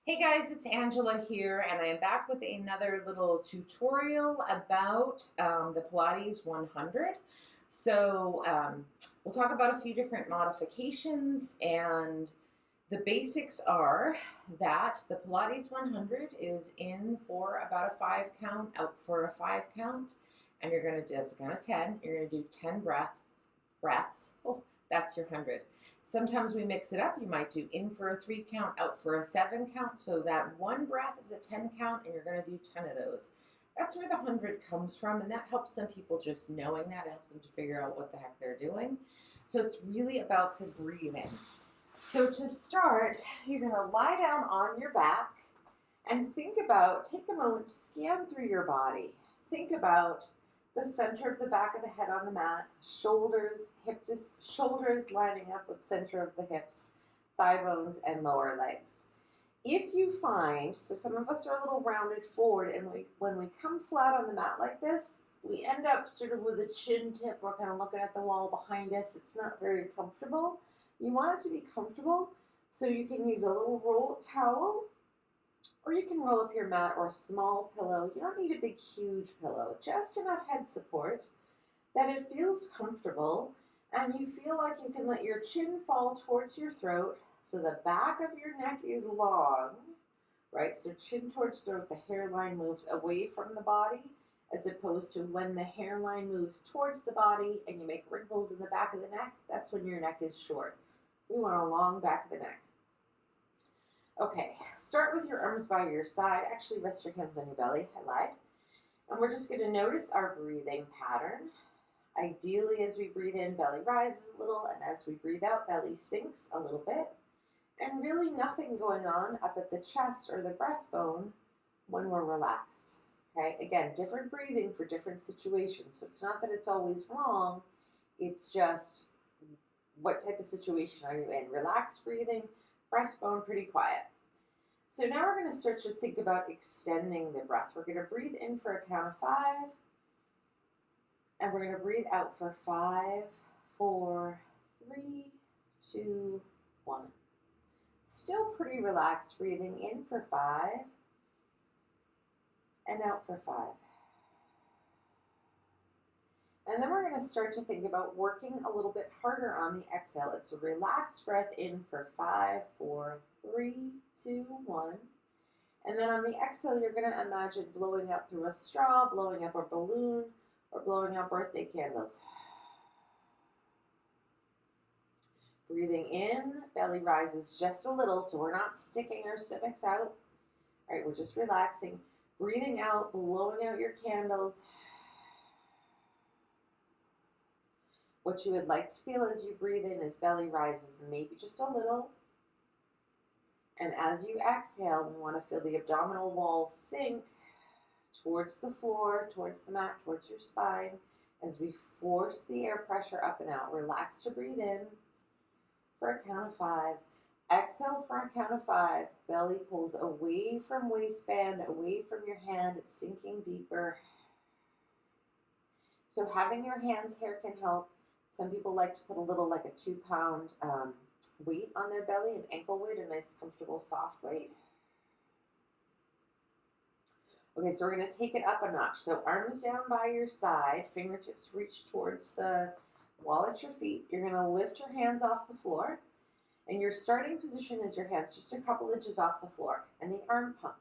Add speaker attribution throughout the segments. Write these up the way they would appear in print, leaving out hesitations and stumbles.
Speaker 1: Hey guys, it's Angela here, and I am back with another little tutorial about the Pilates 100. We'll talk about a few different modifications, and the basics are that the Pilates 100 is in for about a 5 count, out for a 5 count, and you're going to do that's a count of 10. You're going to do 10 breaths. Oh, that's your 100. Sometimes we mix it up. You might do in for a 3 count, out for a 7 count. So that one breath is a 10 count, and you're going to do 10 of those. That's where the 100 comes from, and that helps some people just knowing that. It helps them to figure out what the heck they're doing. So it's really about the breathing. So to start, you're going to lie down on your back and take a moment, scan through your body. Think about the center of the back of the head on the mat, shoulders lining up with center of the hips, thigh bones, and lower legs. If you find, so some of us are a little rounded forward, and when we come flat on the mat like this, we end up sort of with a chin tip. We're kind of looking at the wall behind us. It's not very comfortable. You want it to be comfortable, so you can use a little roll towel, or you can roll up your mat or a small pillow. You don't need a big, huge pillow, just enough head support that it feels comfortable and you feel like you can let your chin fall towards your throat so the back of your neck is long, right? So chin towards throat, the hairline moves away from the body, as opposed to when the hairline moves towards the body and you make wrinkles in the back of the neck, that's when your neck is short. We want a long back of the neck. Okay, start with your arms by your side. Actually, rest your hands on your belly. I lied. And we're just going to notice our breathing pattern. Ideally, as we breathe in, belly rises a little, and as we breathe out, belly sinks a little bit. And really nothing going on up at the chest or the breastbone when we're relaxed. Okay, again, different breathing for different situations. So it's not that it's always wrong, it's just what type of situation are you in? Relaxed breathing, breastbone pretty quiet. So now we're going to start to think about extending the breath. We're going to breathe in for a count of 5, and we're going to breathe out for 5, 4, 3, 2, 1. Still pretty relaxed, breathing in for 5 and out for 5. And then we're going to start to think about working a little bit harder on the exhale. It's a relaxed breath in for 5, 4, 3, 2, 1. And then on the exhale, you're going to imagine blowing up through a straw, blowing up a balloon, or blowing out birthday candles. Breathing in, belly rises just a little, so we're not sticking our stomachs out. All right, we're just relaxing. Breathing out, blowing out your candles. What you would like to feel as you breathe in is belly rises maybe just a little. And as you exhale, we want to feel the abdominal wall sink towards the floor, towards the mat, towards your spine, as we force the air pressure up and out. Relax to breathe in for a count of 5. Exhale for a count of 5. Belly pulls away from waistband, away from your hand. It's sinking deeper. So having your hands here can help. Some people like to put a little, like a 2-pound weight on their belly, an ankle weight, a nice, comfortable, soft weight. Okay, so we're going to take it up a notch. So arms down by your side, fingertips reach towards the wall at your feet. You're going to lift your hands off the floor, and your starting position is your hands just a couple inches off the floor, and the arm pump.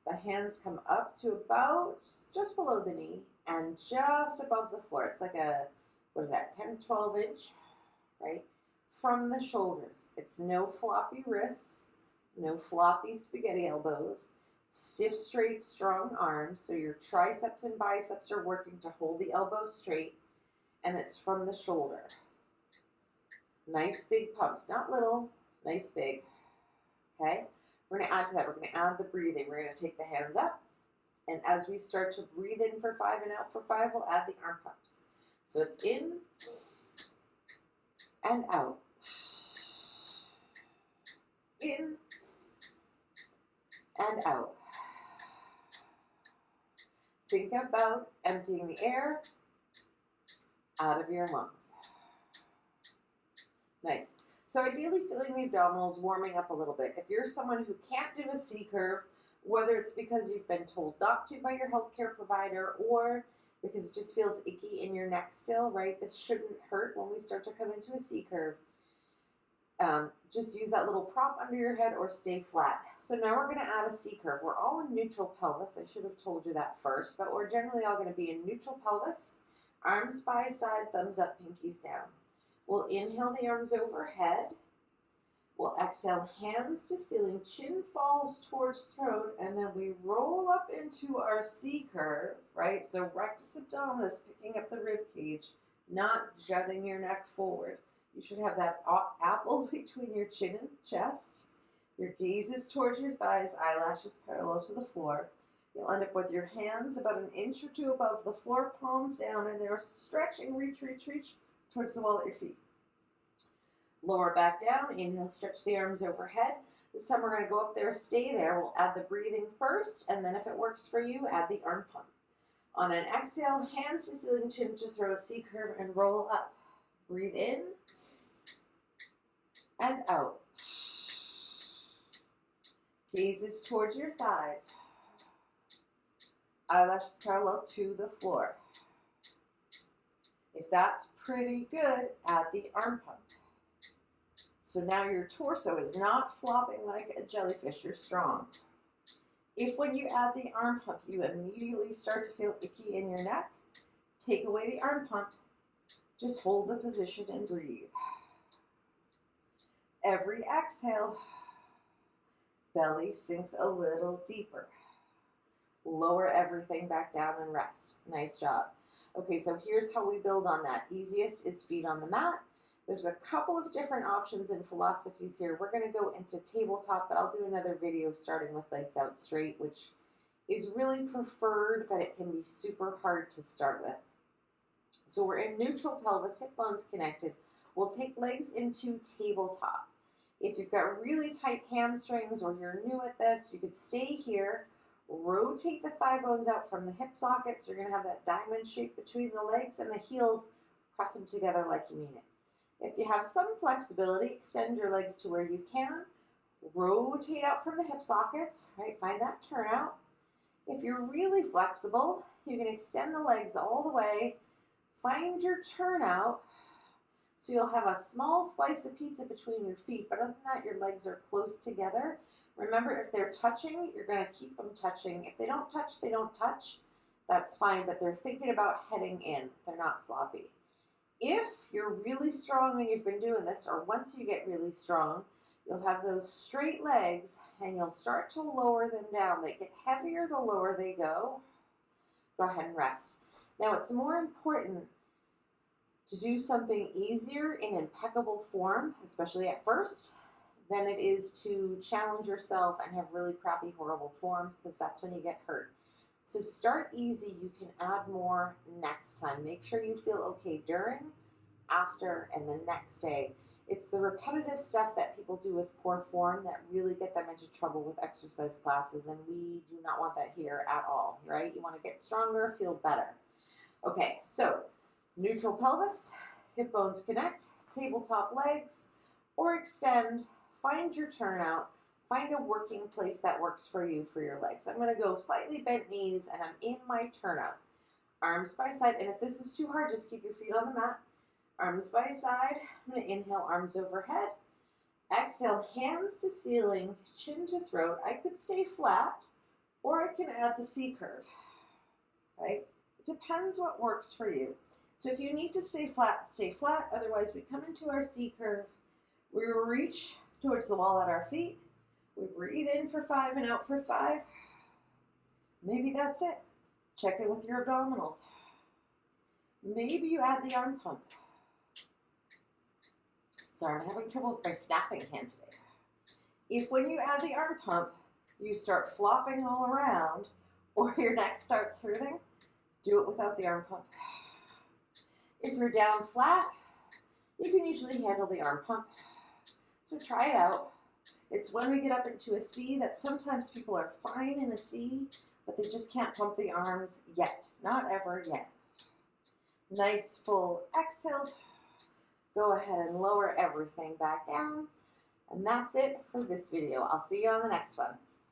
Speaker 1: The hands come up to about just below the knee and just above the floor. It's like a, 10, 12 inch, right? From the shoulders. It's no floppy wrists, no floppy spaghetti elbows, stiff, straight, strong arms. So your triceps and biceps are working to hold the elbows straight, and it's from the shoulder. Nice big pumps, not little, nice big. Okay? We're going to add to that. We're going to add the breathing. We're going to take the hands up, and as we start to breathe in for 5 and out for 5, we'll add the arm pumps. So it's in and out. In and out. Think about emptying the air out of your lungs. Nice.
Speaker 2: So ideally feeling the abdominals warming up a little bit. If you're someone who can't do a C curve, whether it's because you've been told not to by your healthcare provider or because it just feels icky in your neck still, right? This shouldn't hurt when we start to come into a C curve. Just use that little prop under your head or stay flat. So now we're going to add a C curve. We're all in neutral pelvis. I should have told you that first, but we're generally all going to be in neutral pelvis. Arms by side, thumbs up, pinkies down. We'll inhale the arms overhead. We'll exhale, hands to ceiling, chin falls towards throat, and then we roll up into our C curve, right? So rectus abdominis, picking up the rib cage, not jutting your neck forward. You should have that apple between your chin and chest. Your gaze is towards your thighs, eyelashes parallel to the floor. You'll end up with your hands about an inch or two above the floor, palms down, and they're stretching, reach towards the wall at your feet. Lower back down, inhale, stretch the arms overhead. This time we're going to go up there, stay there. We'll add the breathing first, and then if it works for you, add the arm pump. On an exhale, hands to ceiling, chin to throat, C curve, and roll up. Breathe in and out. Gaze is towards your thighs. Eyelashes parallel to the floor. If that's pretty good, add the arm pump. So now your torso is not flopping like a jellyfish, you're strong. If when you add the arm pump, you immediately start to feel icky in your neck, take away the arm pump, just hold the position and breathe. Every exhale, belly sinks a little deeper. Lower everything back down and rest. Nice job. Okay, so here's how we build on that. Easiest is feet on the mat. There's a couple of different options and philosophies here. We're going to go into tabletop, but I'll do another video starting with legs out straight, which is really preferred, but it can be super hard to start with. So we're in neutral pelvis, hip bones connected. We'll take legs into tabletop. If you've got really tight hamstrings or you're new at this, you could stay here, rotate the thigh bones out from the hip sockets. You're going to have that diamond shape between the legs and the heels. Press them together like you mean it. If you have some flexibility, extend your legs to where you can. Rotate out from the hip sockets, right? Find that turnout. If you're really flexible, you can extend the legs all the way. Find your turnout. So you'll have a small slice of pizza between your feet, but other than that, your legs are close together. Remember, if they're touching, you're going to keep them touching. If they don't touch, they don't touch. That's fine, but they're thinking about heading in. They're not sloppy. If you're really strong and you've been doing this, or once you get really strong, you'll have those straight legs and you'll start to lower them down. They get heavier the lower they go. Go ahead and rest. Now, it's more important to do something easier in impeccable form, especially at first, than it is to challenge yourself and have really crappy, horrible form, because that's when you get hurt. So start easy. You can add more next time. Make sure you feel okay during, after, and the next day. It's the repetitive stuff that people do with poor form that really get them into trouble with exercise classes, and we do not want that here at all, right? You want to get stronger, feel better. Okay, so neutral pelvis, hip bones connect, tabletop legs, or extend, find your turnout. Find a working place that works for you for your legs. I'm going to go slightly bent knees, and I'm in my turnout. Arms by side, and if this is too hard, just keep your feet on the mat. Arms by side. I'm going to inhale, arms overhead. Exhale, hands to ceiling, chin to throat. I could stay flat, or I can add the C curve, right? It depends what works for you. So if you need to stay flat, stay flat. Otherwise, we come into our C curve. We reach towards the wall at our feet. We breathe in for 5 and out for 5. Maybe that's it. Check in with your abdominals. Maybe you add the arm pump. Sorry, I'm having trouble with my snapping hand today. If when you add the arm pump, you start flopping all around or your neck starts hurting, do it without the arm pump. If you're down flat, you can usually handle the arm pump. So try it out. It's when we get up into a C that sometimes people are fine in a C, but they just can't pump the arms yet. Not ever yet. Nice full exhales. Go ahead and lower everything back down. And that's it for this video. I'll see you on the next one.